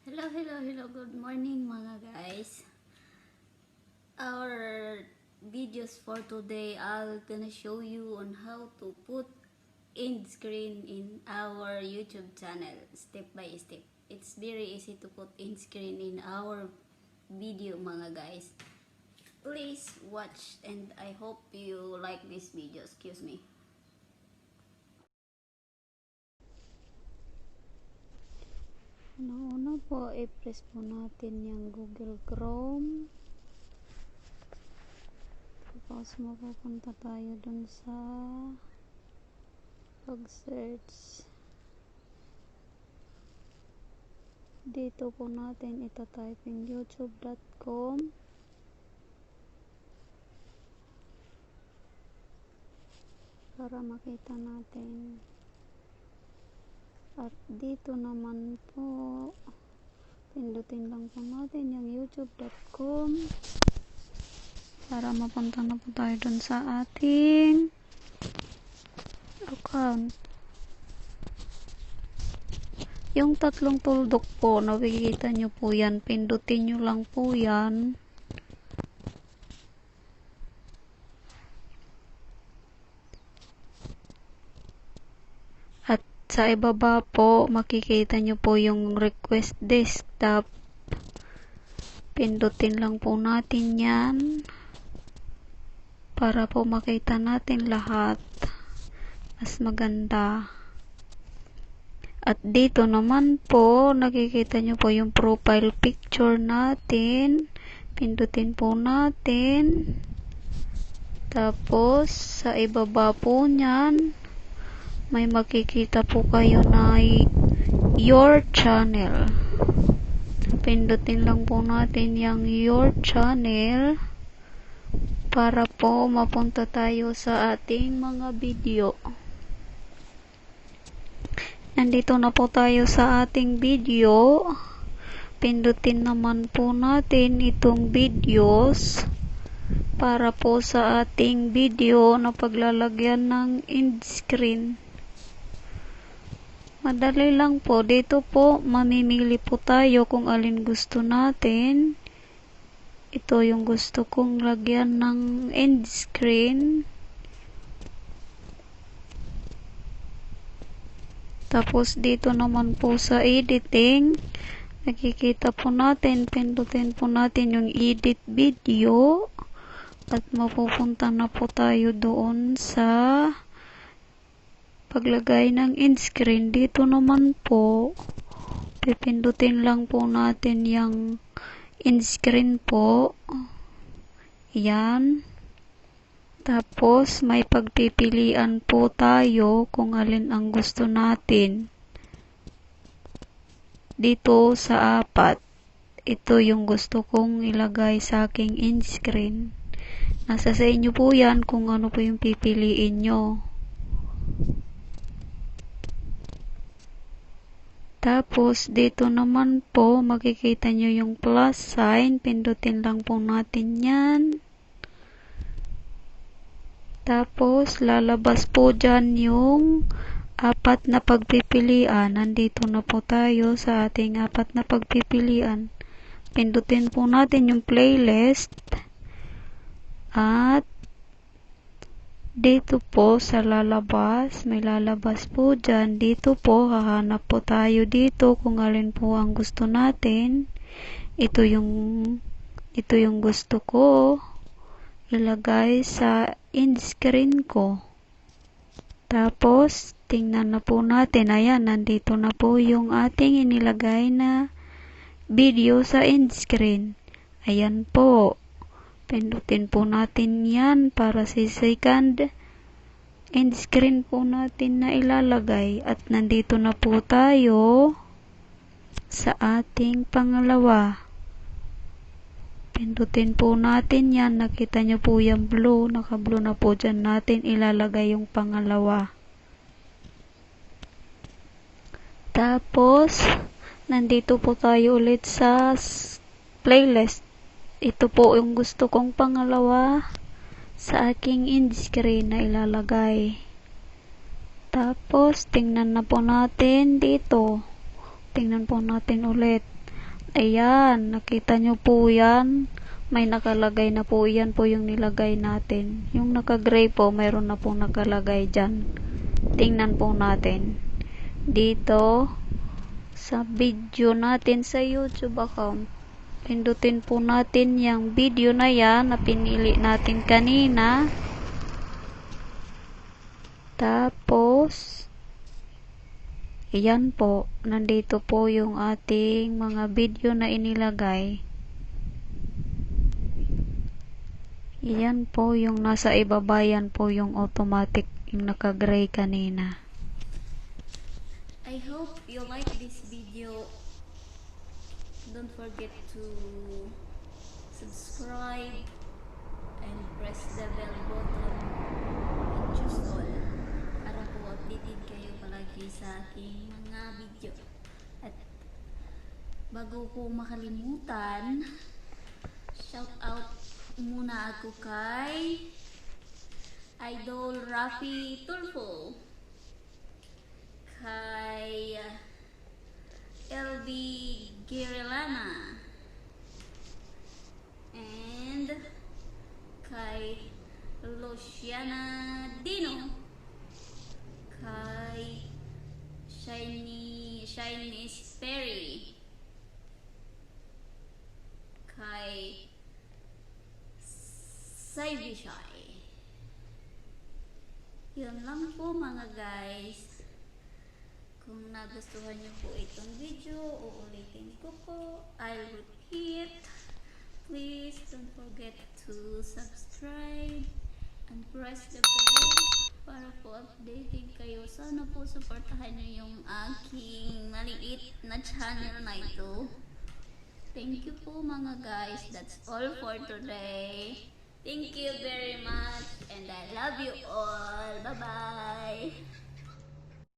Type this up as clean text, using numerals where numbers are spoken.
Hello, good morning mga guys. Our videos for today, I'll gonna show you on how to put end screen in our YouTube channel, step by step. It's very easy to put end screen in our video mga guys. Please watch and I hope you like this video. Excuse me. Una po, i-press po natin yung Google Chrome. Tapos mapupunta tayo dun sa pag-search. Dito po natin ita-type in youtube.com. Para makita natin. At dito naman po, pindutin lang po natin yung youtube.com para mapunta na po tayo dun sa ating account. Yung tatlong tuldok po, nakikita nyo po yan, pindutin nyo lang po yan. At sa ibaba po, makikita nyo po yung request desktop. Pindutin lang po natin yan para po makita natin lahat. Mas maganda. At dito naman po, nakikita nyo po yung profile picture natin. Pindutin po natin. Tapos, sa ibaba po nyan, may makikita po kayo na your channel. Pindutin lang po natin yung your channel para po mapunta tayo sa ating mga video. Nandito na po tayo sa ating video. Pindutin naman po natin itong videos para po sa ating video na paglalagyan ng end screen. Madali lang po. Dito po, mamimili po tayo kung alin gusto natin. Ito yung gusto kong lagyan ng end screen. Tapos dito naman po sa editing, nakikita po natin, pindutin po natin yung edit video. At mapupunta na po tayo doon sa paglagay ng end screen. Dito naman po, pipindutin lang po natin yung end screen po. Yan. Tapos, may pagpipilian po tayo kung alin ang gusto natin. Dito sa 4, ito yung gusto kong ilagay sa aking end screen. Nasa sa inyo po yan kung ano po yung pipiliin nyo. Tapos, dito naman po, makikita nyo yung plus sign. Pindutin lang po natin yan. Tapos, lalabas po dyan yung 4 na pagpipilian. Nandito na po tayo sa ating 4 na pagpipilian. Pindutin po natin yung playlist. At, dito po sa lalabas, may lalabas po dyan. Dito po, hahanap po tayo dito kung alin po ang gusto natin. Ito yung gusto ko ilagay sa end screen ko. Tapos, tingnan na po natin. Ayan, nandito na po yung ating inilagay na video sa end screen. Ayan po. Pindutin po natin yan para sa second end screen po natin na ilalagay. At nandito na po tayo sa ating pangalawa. Pindutin po natin yan. Nakita nyo po yung blue. Naka-blue na po dyan natin ilalagay yung pangalawa. Tapos, nandito po tayo ulit sa playlist. Ito po yung gusto kong pangalawa sa aking end screen na ilalagay. Tapos, tingnan na po natin dito. Tingnan po natin ulit. Ayan, nakita nyo po yan. May nakalagay na po. Yan po yung nilagay natin. Yung naka-gray po, mayroon na po nakalagay dyan. Tingnan po natin. Dito, sa video natin sa YouTube account. Pindutin po natin yung video na yan na pinili natin kanina. Tapos, ayan po, nandito po yung ating mga video na inilagay. Ayan po yung nasa ibabayan po yung automatic, yung naka-gray kanina. I hope you like this video. Don't forget to subscribe and press the bell button and choose all para po updated kayo palagi sa aking mga video. At bago ko makalimutan, shout out muna ako kay Idol Rafi Tulfo, kay LB Girilana, and kay Luciana Dino, kay Shiny Sperry, kay Saivishai. Yun lang po mga guys. Kung nagustuhan nyo po itong video, uulitin ko po. I'll repeat. Please don't forget to subscribe and press the bell para po updated kayo. Sana po supportahan nyo yung aking maliit na channel na ito. Thank you po mga guys. That's all for today. Thank you very much and I love you all. Bye-bye.